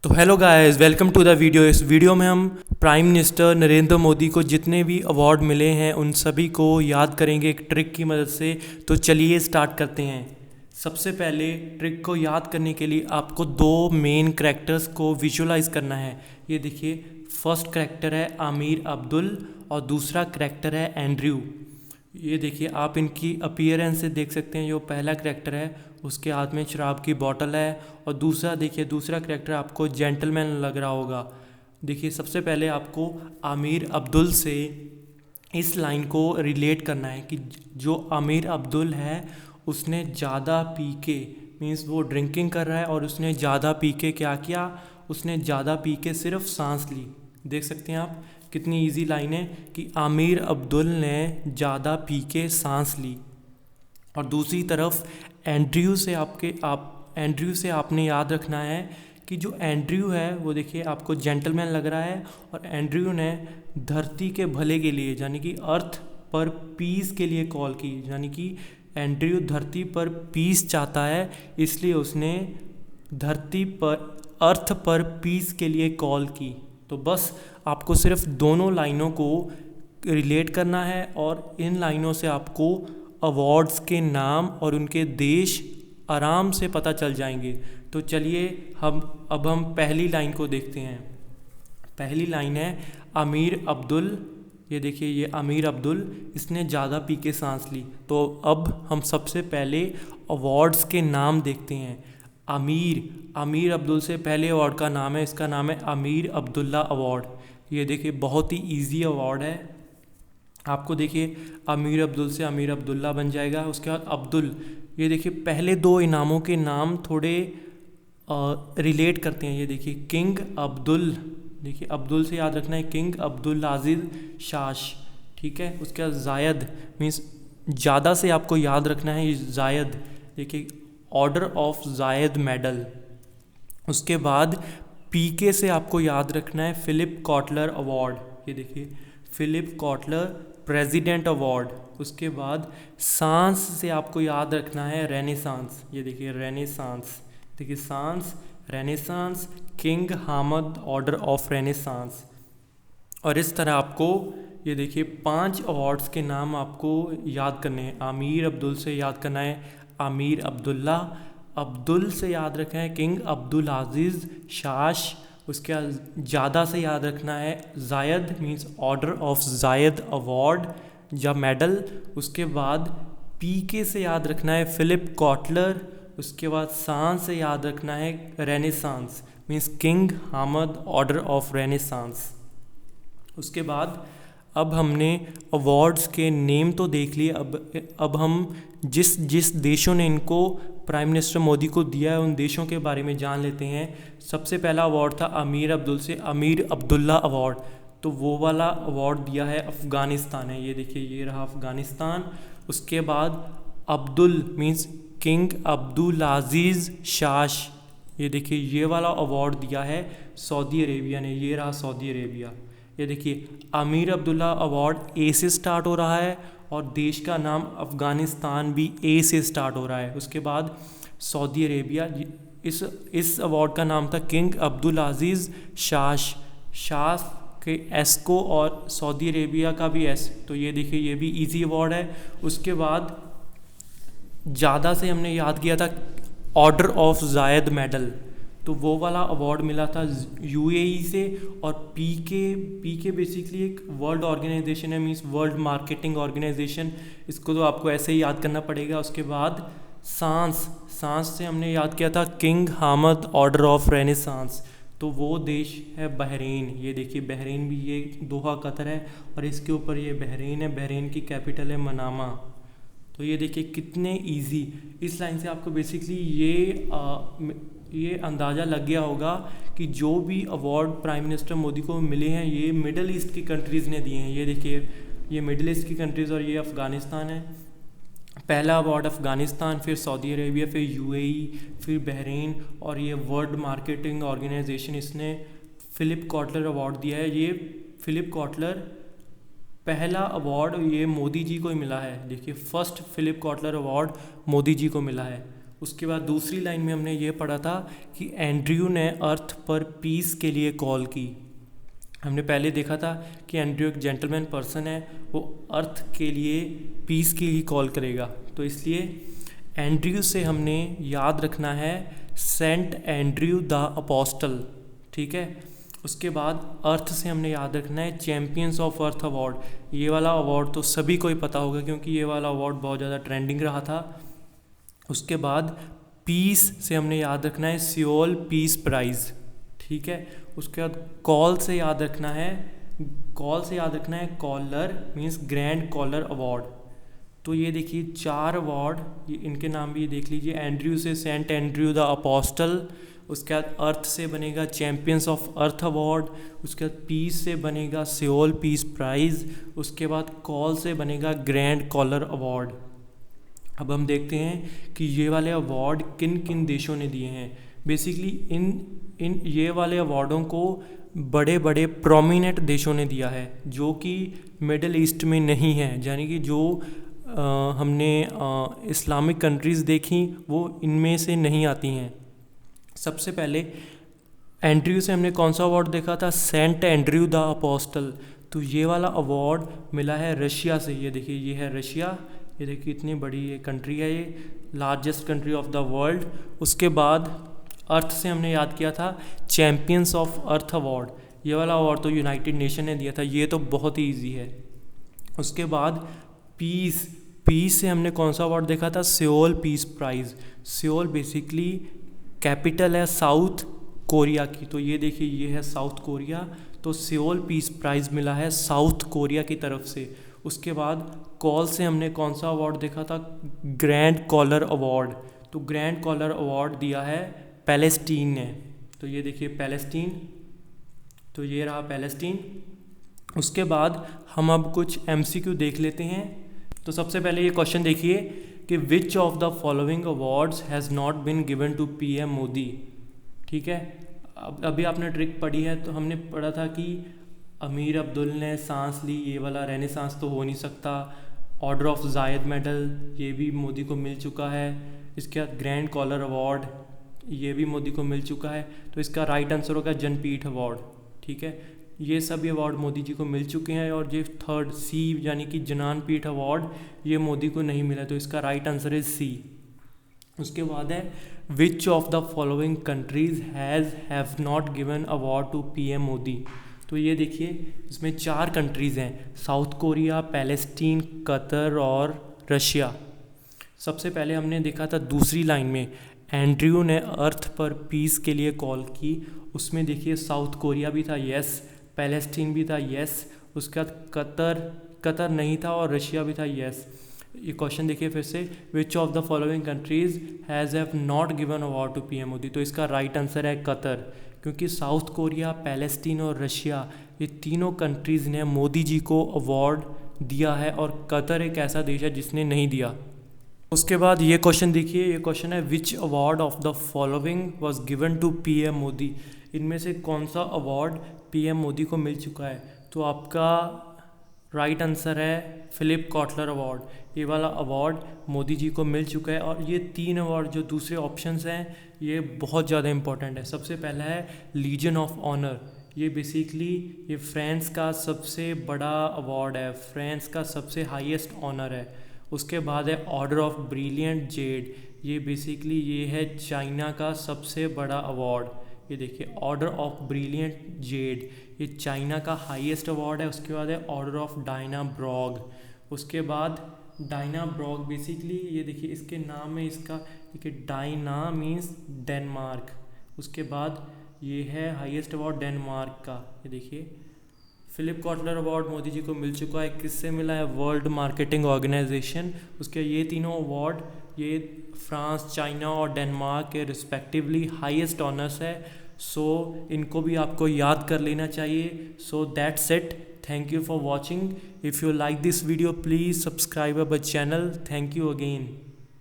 तो hello guys, welcome to the video. इस video में हम प्राइम मिनिस्टर नरेंद्र मोदी को जितने भी अवार्ड मिले हैं उन सभी को याद करेंगे एक ट्रिक की मदद से। तो चलिए स्टार्ट करते हैं। सबसे पहले ट्रिक को याद करने के लिए आपको दो मेन कैरेक्टर्स को विजुअलाइज करना है। ये देखिए, फर्स्ट कैरेक्टर है आमिर अब्दुल और दूसरा कैरेक्टर है एंड्रयू। ये देखिए, आप इनकी अपीयरेंस से देख सकते हैं। जो पहला कैरेक्टर है उसके हाथ में शराब की बोतल है और दूसरा देखिए, दूसरा कैरेक्टर आपको जेंटलमैन लग रहा होगा। देखिए, सबसे पहले आपको आमिर अब्दुल से इस लाइन को रिलेट करना है कि जो आमिर अब्दुल है उसने ज़्यादा पी के, मीन्स वो ड्रिंकिंग कर रहा है और उसने ज़्यादा पी के क्या किया, उसने ज़्यादा पी के सिर्फ सांस ली। देख सकते हैं आप कितनी इजी लाइन है कि आमिर अब्दुल ने ज़्यादा पी के सांस ली। और दूसरी तरफ एंड्रयू से आपने याद रखना है कि जो एंड्रयू है वो देखिए आपको जेंटलमैन लग रहा है और एंड्रयू ने धरती के भले के लिए, यानी कि अर्थ पर पीस के लिए कॉल की। यानी कि एंड्रयू धरती पर पीस चाहता है, इसलिए उसने धरती पर अर्थ पर पीस के लिए कॉल की। तो बस आपको सिर्फ दोनों लाइनों को रिलेट करना है और इन लाइनों से आपको अवार्ड्स के नाम और उनके देश आराम से पता चल जाएंगे। तो चलिए हम पहली लाइन को देखते हैं। पहली लाइन है आमिर अब्दुल। ये देखिए, ये आमिर अब्दुल, इसने ज़्यादा पी के सांस ली। तो अब हम सबसे पहले अवार्ड्स के नाम देखते हैं। आमिर अब्दुल से पहले अवार्ड का नाम है, इसका नाम है आमिर अब्दुल्ला अवार्ड। ये देखिए, बहुत ही इजी अवार्ड है। आपको देखिए आमिर अब्दुल से आमिर अब्दुल्ला बन जाएगा। उसके बाद अब्दुल, ये देखिए पहले दो इनामों के नाम थोड़े रिलेट करते हैं। ये देखिए किंग अब्दुल, देखिए अब्दुल से याद रखना है किंग अब्दुल अजीज शाश, ठीक है। उसके बाद जायद, मीन्स ज़्यादा से आपको याद रखना है ये जायद। देखिए ऑर्डर ऑफ जायद मेडल। उसके बाद पीके से आपको याद रखना है फिलिप कॉटलर अवार्ड। ये देखिए फिलिप कॉटलर प्रेसिडेंट अवार्ड। उसके बाद सांस से आपको याद रखना है रेनेसांस। ये देखिए रेनेसांस, देखिए सांस renaissance, king Hamid order of renaissance. और इस तरह आपको ये देखिए 5 अवार्ड्स के नाम आपको याद करने हैं। आमिर अब्दुल से याद करना है आमिर अब्दुल्ला, अब्दुल से याद रखना है किंग अब्दुल अजीज़ शाश। उसके ज़्यादा से याद रखना है जायद, means order of Zayed award या मेडल। उसके बाद पीके से याद रखना है फिलिप कॉटलर। उसके बाद सांस से याद रखना है renaissance, means king Hamid order of renaissance. उसके बाद अब हमने अवार्ड्स के नेम तो देख लिए। अब हम जिस देशों ने इनको प्राइम मिनिस्टर मोदी को दिया है उन देशों के बारे में जान लेते हैं। सबसे पहला अवार्ड था आमिर अब्दुल से आमिर अब्दुल्ला अवार्ड। तो वो वाला अवार्ड दिया है अफ़गानिस्तान है। ये देखिए, ये रहा अफ़गानिस्तान। उसके बाद अब्दुल मीन्स किंग अब्दुल अजीज़ शाश। ये देखिए, ये वाला अवार्ड दिया है सऊदी अरेबिया ने। ये रहा सऊदी अरेबिया। ये देखिए आमिर अब्दुल्ला अवार्ड ए से स्टार्ट हो रहा है और देश का नाम अफ़गानिस्तान भी ए से स्टार्ट हो रहा है। उसके बाद सऊदी अरेबिया, इस अवार्ड का नाम था किंग अब्दुल अजीज़ शाश। शाश के एस को और सऊदी अरेबिया का भी एस। तो ये देखिए, ये भी इजी अवार्ड है। उसके बाद ज़्यादा से हमने याद किया था ऑर्डर ऑफ जायद मेडल। तो वो वाला अवार्ड मिला था यूएई से। और पीके बेसिकली एक वर्ल्ड ऑर्गेनाइजेशन है, मीन्स वर्ल्ड मार्केटिंग ऑर्गेनाइजेशन। इसको तो आपको ऐसे ही याद करना पड़ेगा। उसके बाद सांस से हमने याद किया था king Hamid order of renaissance. तो वो देश है बहरीन। ये देखिए बहरीन भी, ये दोहा कतर है और इसके ऊपर ये बहरीन है। बहरीन की कैपिटल है मनामा। तो ये देखिए कितने इजी। इस लाइन से आपको बेसिकली ये अंदाज़ा लग गया होगा कि जो भी अवार्ड प्राइम मिनिस्टर मोदी को मिले हैं ये मिडल ईस्ट की कंट्रीज़ ने दिए हैं। ये देखिए, ये मिडल ईस्ट की कंट्रीज़ और ये अफ़गानिस्तान है। पहला अवार्ड अफ़गानिस्तान, फिर सऊदी अरेबिया, फिर यूएई, फिर बहरीन और ये वर्ल्ड मार्केटिंग ऑर्गेनाइजेशन, इसने फिलिप कॉटलर अवार्ड दिया है। ये फिलिप कॉटलर पहला अवार्ड ये मोदी जी को ही मिला है। देखिए first Philip Kotler award Modi ji को मिला है। उसके बाद दूसरी लाइन में हमने ये पढ़ा था कि एंड्रयू ने अर्थ पर पीस के लिए कॉल की। हमने पहले देखा था कि एंड्रयू एक जेंटलमैन पर्सन है, वो अर्थ के लिए पीस की ही कॉल करेगा। तो इसलिए एंड्रयू से हमने याद रखना है सेंट एंड्रयू द अपोस्टल, ठीक है। उसके बाद अर्थ से हमने याद रखना है चैम्पियंस ऑफ अर्थ अवार्ड। ये वाला अवार्ड तो सभी को ही पता होगा क्योंकि ये वाला अवार्ड बहुत ज़्यादा ट्रेंडिंग रहा था। उसके बाद पीस से हमने याद रखना है सियोल पीस प्राइज़, ठीक है। उसके बाद कॉल से याद रखना है collar means grand collar award. तो ये देखिए 4 अवार्ड, ये इनके नाम भी देख लीजिए। एंड्रयू से सेंट एंड्रयू द अपोस्टल, उसके बाद अर्थ से बनेगा चैम्पियंस ऑफ अर्थ अवार्ड, उसके बाद पीस से बनेगा सियोल पीस प्राइज़, उसके बाद कॉल से बनेगा ग्रैंड कॉलर अवार्ड। अब हम देखते हैं कि ये वाले अवार्ड किन किन देशों ने दिए हैं। बेसिकली इन ये वाले अवार्डों को बड़े बड़े प्रोमिनेंट देशों ने दिया है जो कि मिडल ईस्ट में नहीं है, यानी कि जो हमने इस्लामिक कंट्रीज़ देखी वो इनमें से नहीं आती हैं। सबसे पहले एंड्रयू से हमने कौन सा अवार्ड देखा था, सेंट एंड्रयू द अपोस्टल। तो ये वाला अवार्ड मिला है रशिया से। ये देखिए ये है रशिया, ये देखिए इतनी बड़ी ये कंट्री है, ये largest country of the world. उसके बाद अर्थ से हमने याद किया था चैम्पियंस ऑफ अर्थ अवार्ड। ये वाला अवार्ड तो यूनाइटेड नेशन ने दिया था, ये तो बहुत ही ईजी है। उसके बाद पीस से हमने कौन सा अवार्ड देखा था, Seoul peace prize. Seoul basically capital है साउथ कोरिया की। तो ये देखिए ये है साउथ कोरिया, तो सियोल पीस प्राइज़ मिला है साउथ कोरिया की तरफ से। उसके बाद कॉल से हमने कौन सा अवार्ड देखा था, ग्रैंड कॉलर अवार्ड। तो ग्रैंड कॉलर अवार्ड दिया है पैलेस्टीन ने। तो ये देखिए पैलेस्टीन, तो ये रहा पैलेस्टीन। उसके बाद हम अब कुछ MCQ देख लेते हैं। तो सबसे पहले ये क्वेश्चन देखिए कि which of the following awards has not been given to PM Modi, ठीक है। अभी आपने ट्रिक पढ़ी है, तो हमने पढ़ा था कि अमीर अब्दुल ने सांस ली, ये वाला रेनेसांस तो हो नहीं सकता। ऑर्डर ऑफ जायद मेडल ये भी मोदी को मिल चुका है। इसके बाद ग्रैंड कॉलर अवार्ड ये भी मोदी को मिल चुका है। तो इसका राइट आंसर होगा जनपीठ अवार्ड, ठीक है। ये सभी अवार्ड मोदी जी को मिल चुके हैं। और ये थर्ड C यानी कि ज्ञानपीठ अवार्ड ये मोदी को नहीं मिला, तो इसका राइट आंसर है C। उसके बाद है which of the following countries have not given award to PM Modi. तो ये देखिए इसमें 4 कंट्रीज़ हैं, साउथ कोरिया, पैलेस्टीन, कतर और रशिया। सबसे पहले हमने देखा था दूसरी लाइन में एंड्रयू ने अर्थ पर पीस के लिए कॉल की। उसमें देखिए साउथ कोरिया भी था, यस। पैलेस्टीन भी था, यस। उसके बाद कतर नहीं था और रशिया भी था, यस। ये क्वेश्चन देखिए फिर से, which of the following countries have not given award to PM Modi. तो इसका राइट आंसर है कतर, क्योंकि साउथ कोरिया, पैलेस्टीन और रशिया ये तीनों कंट्रीज़ ने मोदी जी को अवार्ड दिया है और कतर एक ऐसा देश है जिसने नहीं दिया। उसके बाद ये क्वेश्चन देखिए, ये क्वेश्चन है which award of the following was given to PM Modi. इनमें से कौन सा अवार्ड PM मोदी को मिल चुका है। तो आपका राइट आंसर है फिलिप कॉटलर अवार्ड। ये वाला अवार्ड मोदी जी को मिल चुका है। और ये 3 अवार्ड जो दूसरे ऑप्शंस हैं ये बहुत ज़्यादा इंपॉर्टेंट है। सबसे पहला है लीजन ऑफ ऑनर। ये बेसिकली ये फ्रांस का सबसे बड़ा अवार्ड है, फ्रांस का सबसे हाईएस्ट ऑनर है। उसके बाद है ऑर्डर ऑफ ब्रिलियंट जेड। ये बेसिकली ये है चाइना का सबसे बड़ा अवार्ड। ये देखिए ऑर्डर ऑफ ब्रिलियंट जेड, ये चाइना का हाईएस्ट अवार्ड है। उसके बाद है ऑर्डर ऑफ डायना ब्रॉग। उसके बाद डायना ब्रॉग बेसिकली ये देखिए इसके नाम में इसका देखिए डायना मीन्स डेनमार्क। उसके बाद ये है हाईएस्ट अवार्ड डेनमार्क का। ये देखिए Philip Kotler award Modi ji को मिल चुका है। किससे मिला है, वर्ल्ड मार्केटिंग ऑर्गेनाइजेशन। उसके ये तीनों अवार्ड ये फ्रांस, चाइना और डेनमार्क के रिस्पेक्टिवली हाईएस्ट ऑनर्स है। सो इनको भी आपको याद कर लेना चाहिए। So that's it, thank you for watching. If you like this video please subscribe our channel. Thank you again.